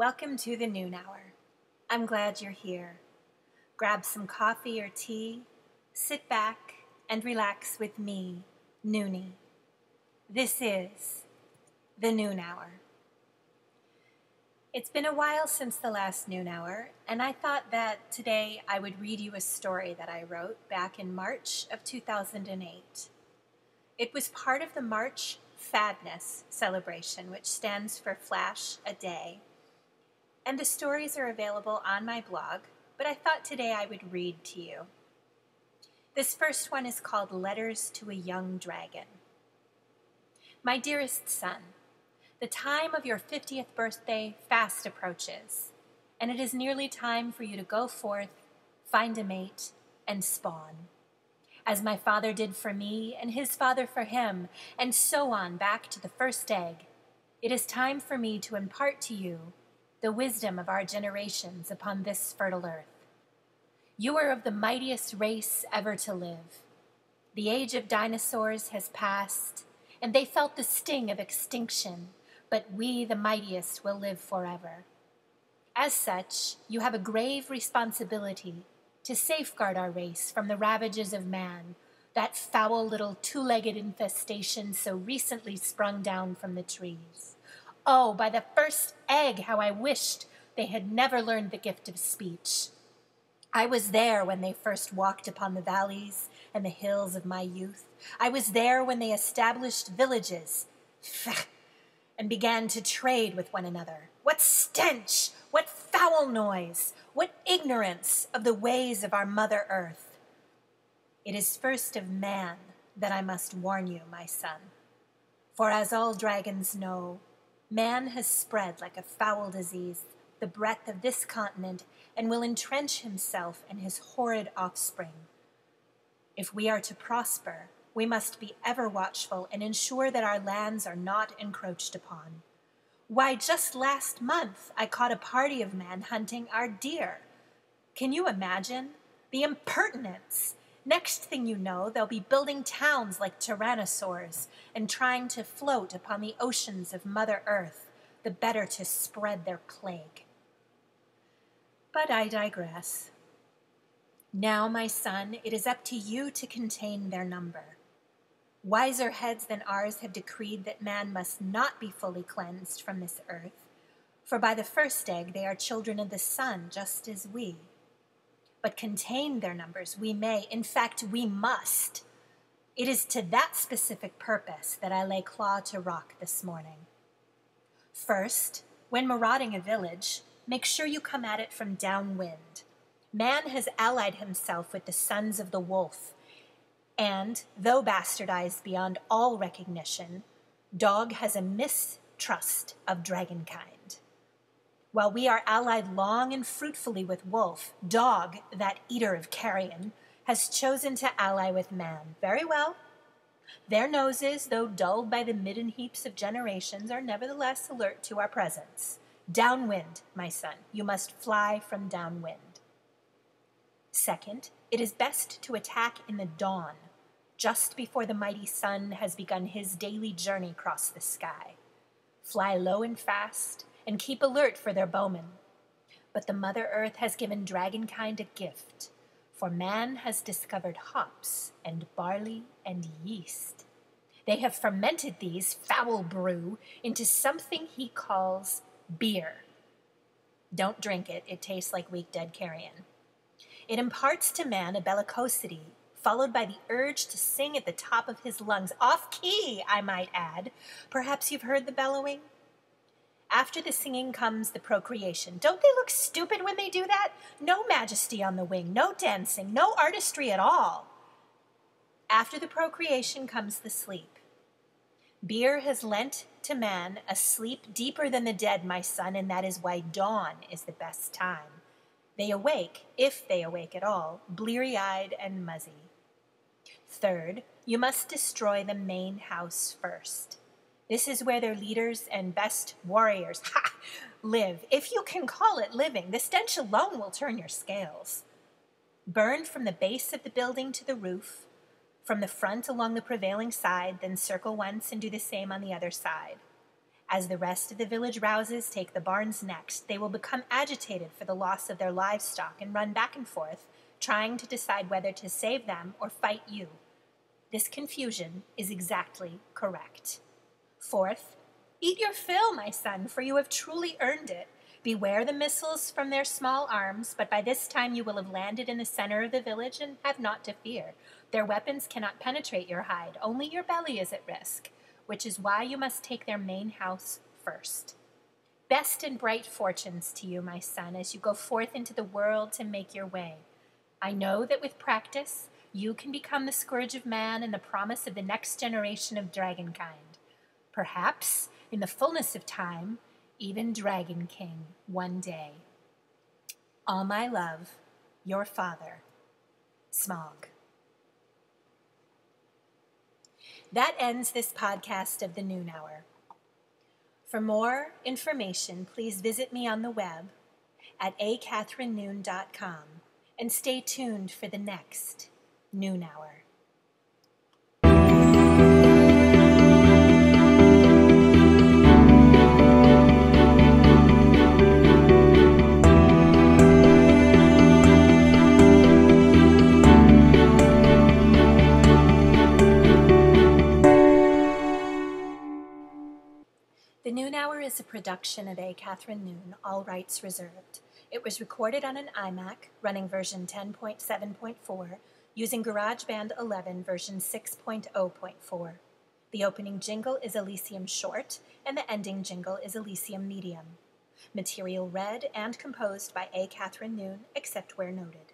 Welcome to the Noonhour. I'm glad you're here. Grab some coffee or tea, sit back, and relax with me, Noonie. This is the Noonhour. It's been a while since the last Noonhour, and I thought that today I would read you a story that I wrote back in March of 2008. It was part of the March Fadness celebration, which stands for Flash a Day. And the stories are available on my blog, but I thought today I would read to you. This first one is called Letters to a Young Dragon. My dearest son, the time of your 50th birthday fast approaches, and it is nearly time for you to go forth, find a mate, and spawn. As my father did for me, and his father for him, and so on back to the first egg, it is time for me to impart to you the wisdom of our generations upon this fertile earth. You are of the mightiest race ever to live. The age of dinosaurs has passed, and they felt the sting of extinction, but we, the mightiest, will live forever. As such, you have a grave responsibility to safeguard our race from the ravages of man, that foul little two-legged infestation so recently sprung down from the trees. Oh, by the first egg, how I wished they had never learned the gift of speech. I was there when they first walked upon the valleys and the hills of my youth. I was there when they established villages and began to trade with one another. What stench! What foul noise! What ignorance of the ways of our Mother Earth! It is first of man that I must warn you, my son. For as all dragons know, man has spread like a foul disease the breadth of this continent and will entrench himself and his horrid offspring. If we are to prosper, we must be ever watchful and ensure that our lands are not encroached upon. Why, just last month I caught a party of men hunting our deer. Can you imagine? The impertinence! Next thing you know, they'll be building towns like tyrannosaurs and trying to float upon the oceans of Mother Earth, the better to spread their plague. But I digress. Now, my son, it is up to you to contain their number. Wiser heads than ours have decreed that man must not be fully cleansed from this earth, for by the first egg they are children of the sun, just as we. But contain their numbers we may, in fact we must. It is to that specific purpose that I lay claw to rock this morning. First, when marauding a village, make sure you come at it from downwind. Man has allied himself with the sons of the wolf, and, though bastardized beyond all recognition, dog has a mistrust of dragonkind. While we are allied long and fruitfully with wolf, dog, that eater of carrion, has chosen to ally with man. Very well. Their noses, though dulled by the midden heaps of generations, are nevertheless alert to our presence. Downwind, my son, you must fly from downwind. Second, it is best to attack in the dawn, just before the mighty sun has begun his daily journey across the sky. Fly low and fast, and keep alert for their bowmen. But the Mother Earth has given dragonkind a gift, for man has discovered hops and barley and yeast. They have fermented these, foul brew, into something he calls beer. Don't drink it, it tastes like weak dead carrion. It imparts to man a bellicosity, followed by the urge to sing at the top of his lungs, off-key, I might add. Perhaps you've heard the bellowing? After the singing comes the procreation. Don't they look stupid when they do that? No majesty on the wing, no dancing, no artistry at all. After the procreation comes the sleep. Beer has lent to man a sleep deeper than the dead, my son, and that is why dawn is the best time. They awake, if they awake at all, bleary-eyed and muzzy. Third, you must destroy the main house first. This is where their leaders and best warriors live. If you can call it living, the stench alone will turn your scales. Burn from the base of the building to the roof, from the front along the prevailing side, then circle once and do the same on the other side. As the rest of the village rouses take the barns next, they will become agitated for the loss of their livestock and run back and forth, trying to decide whether to save them or fight you. This confusion is exactly correct. Fourth, eat your fill, my son, for you have truly earned it. Beware the missiles from their small arms, but by this time you will have landed in the center of the village and have naught to fear. Their weapons cannot penetrate your hide, only your belly is at risk, which is why you must take their main house first. Best and bright fortunes to you, my son, as you go forth into the world to make your way. I know that with practice, you can become the scourge of man and the promise of the next generation of dragonkind. Perhaps, in the fullness of time, even Dragon King one day. All my love, your father, Smog. That ends this podcast of the Noonhour. For more information, please visit me on the web at acatherinenoon.com and stay tuned for the next Noonhour. The Noonhour is a production of A. Catherine Noon, all rights reserved. It was recorded on an iMac, running version 10.7.4, using GarageBand 11 version 6.0.4. The opening jingle is Elysium Short, and the ending jingle is Elysium Medium. Material read and composed by A. Catherine Noon, except where noted.